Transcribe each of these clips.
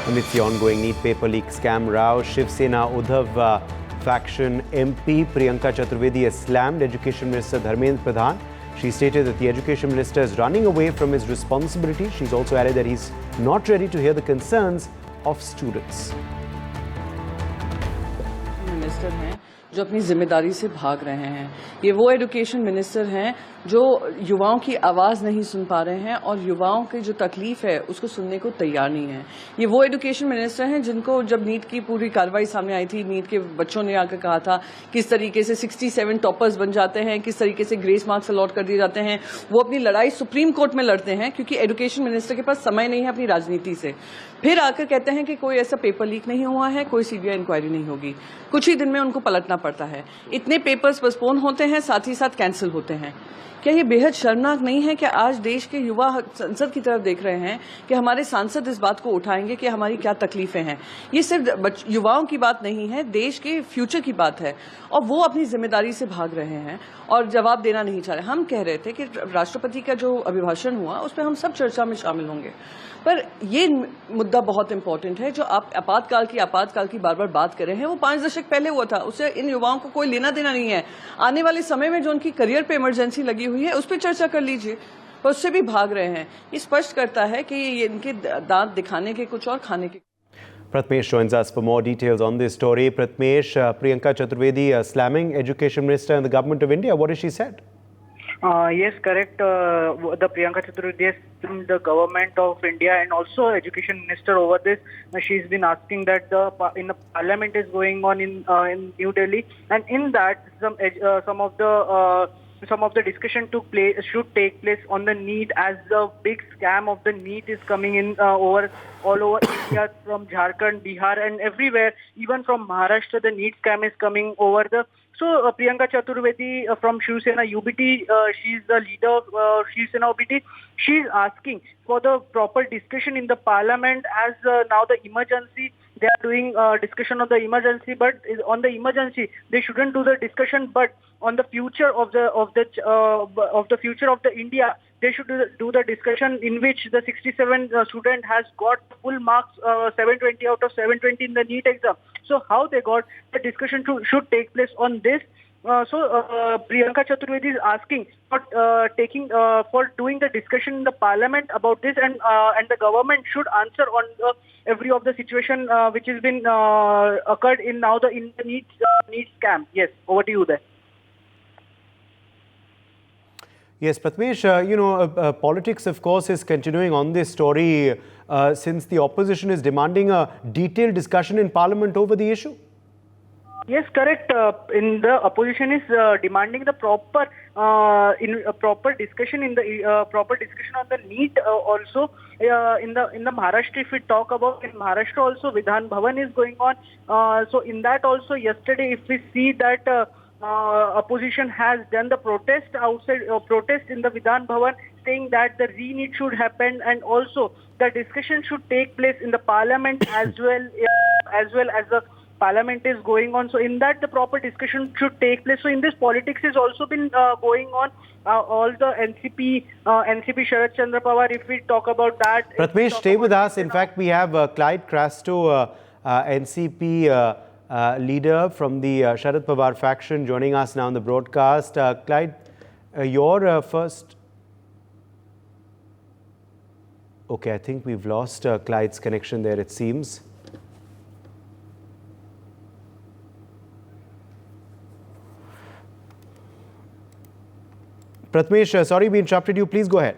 Amidst the ongoing NEET paper leak scam row, Shiv Sena Uddhav faction MP Priyanka Chaturvedi has slammed Education Minister Dharmendra Pradhan. She stated that the Education Minister is running away from his responsibility. She's also added that he's not ready to hear the concerns of students. Minister हैं जो अपनी जिम्मेदारी से भाग रहे हैं। ये वो एजुकेशन मिनिस्टर हैं जो युवाओं की आवाज़ नहीं सुन पा रहे हैं और युवाओं की जो तकलीफ है उसको सुनने को तैयार नहीं है। ये वो एजुकेशन मिनिस्टर हैं जिनको जब नीट की पूरी कार्रवाई सामने आई थी, नीट के बच्चों ने आकर कहा था किस तरीके से 67 टॉपर्स बन जाते हैं, किस तरीके से ग्रेस मार्क्स अलॉट कर दिए जाते हैं। वो अपनी लड़ाई सुप्रीम कोर्ट में लड़ते हैं क्योंकि एजुकेशन मिनिस्टर के पास समय नहीं है अपनी राजनीति से। फिर आकर कहते हैं कि कोई ऐसा पेपर लीक नहीं हुआ है, कोई सीबीआई इंक्वायरी नहीं होगी। कुछ ही दिन में उनको पलटना पड़ता है। इतने पेपर्स पोस्टपोन होते हैं, साथ ही साथ कैंसिल होते हैं। क्या ये बेहद शर्मनाक नहीं है कि आज देश के युवा संसद की तरफ देख रहे हैं कि हमारे सांसद इस बात को उठाएंगे कि हमारी क्या तकलीफें हैं। ये सिर्फ युवाओं की बात नहीं है, देश के फ्यूचर की बात है और वो अपनी जिम्मेदारी से भाग रहे हैं और जवाब देना नहीं चाह रहे। हम कह रहे थे कि राष्ट्रपति का जो अभिभाषण हुआ उस पर हम सब चर्चा में शामिल होंगे, पर ये मुद्दा बहुत इंपॉर्टेंट है जो आप आपातकाल की बार बार बात कर रहे हैं। वो 5 दशक पहले हुआ था, उससे इन युवाओं को कोई लेना देना नहीं है। आने वाले समय में जो उनकी करियर पे इमरजेंसी लगी हुई है उस पर चर्चा कर लीजिए, पर उससे भी भाग रहे हैं। ये स्पष्ट करता है कि ये इनके दांत दिखाने के कुछ और खाने के। Pratmesh joins us for more details on this story. Pratmesh, Priyanka Chaturvedi slamming Education Minister and the Government of India. What has she said? Yes, correct. The Priyanka Chaturvedi has blamed the government of India and also Education Minister over this. She's been asking that the parliament is going on in New Delhi, and in that some of the discussion should take place on the NEET, as the big scam of the NEET is coming in all over India, from Jharkhand, Bihar and everywhere, even from Maharashtra the NEET scam is coming over the. So Priyanka Chaturvedi from Shiv Sena UBT, she is the leader of Shiv Sena UBT. She is asking for the proper discussion in the parliament, as now the emergency, they are doing discussion on the emergency, but on the emergency they shouldn't do the discussion, but on the future of the future of the India, they should do the discussion in which the 67 student has got full marks, 720 out of 720 in the NEET exam. So how they got, the discussion should take place on this. Priyanka Chaturvedi is asking for doing the discussion in the parliament about this, and the government should answer on every of the situation which has been occurred in the NEET scam. Yes, over to you there. Yes, Pratmesh, politics, of course, is continuing on this story since the opposition is demanding a detailed discussion in Parliament over the issue. Yes, correct. In the opposition is demanding the proper discussion on the NEET also. In the Maharashtra, if we talk about in Maharashtra also, Vidhan Bhavan is going on. So in that also, yesterday, if we see that opposition has done the protest in the Vidhan Bhavan, saying that the re-NEET should happen, and also the discussion should take place in the parliament as well as the parliament is going on. So in that the proper discussion should take place. So in this, politics has also been going on. All the NCP Sharad Chandra Pawar, if we talk about that. Pratmesh, stay with us. In fact, we have Clyde Crasto, NCP leader from the Sharad Pawar faction, joining us now on the broadcast. Clyde, your first... Okay, I think we've lost Clyde's connection there, it seems. Pratmesh, sorry we interrupted you. Please go ahead.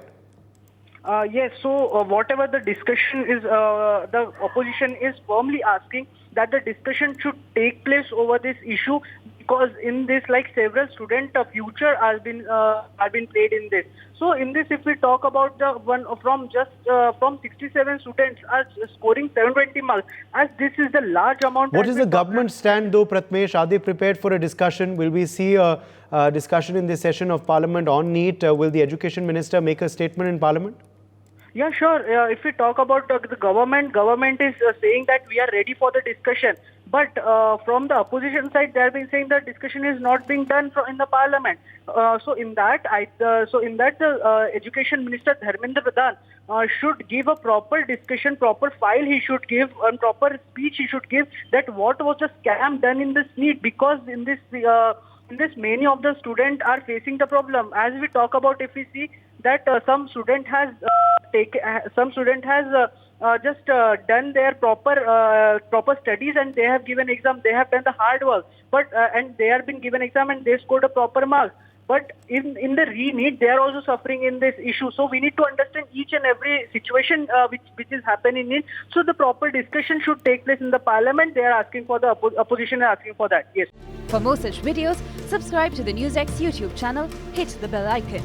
Yes, so whatever the discussion is, the opposition is firmly asking that the discussion should take place over this issue, because in this, like, several student future have been played in this. So in this, if we talk about the one from 67 students are scoring 720 marks, as this is the large amount. What is the government stand though, Pratmesh? Are they prepared for a discussion? Will we see a discussion in this session of Parliament on NEET? Will the Education Minister make a statement in Parliament? Yeah, sure. If we talk about the government is saying that we are ready for the discussion. But from the opposition side, they have been saying that discussion is not being done in the parliament. So in that, Education Minister Dharmendra Pradhan should give a proper discussion, proper file he should give, and proper speech he should give that what was the scam done in this NEET, because in this many of the students are facing the problem. As we talk about, if we see that some student has just done their proper studies, and they have given exam, they have done the hard work, but and they have been given exam and they scored a proper mark. But in the re-NEET, they are also suffering in this issue. So we need to understand each and every situation which is happening in. So the proper discussion should take place in the parliament. They are asking for the opposition are asking for that. Yes. For more such videos, subscribe to the NewsX YouTube channel, hit the bell icon.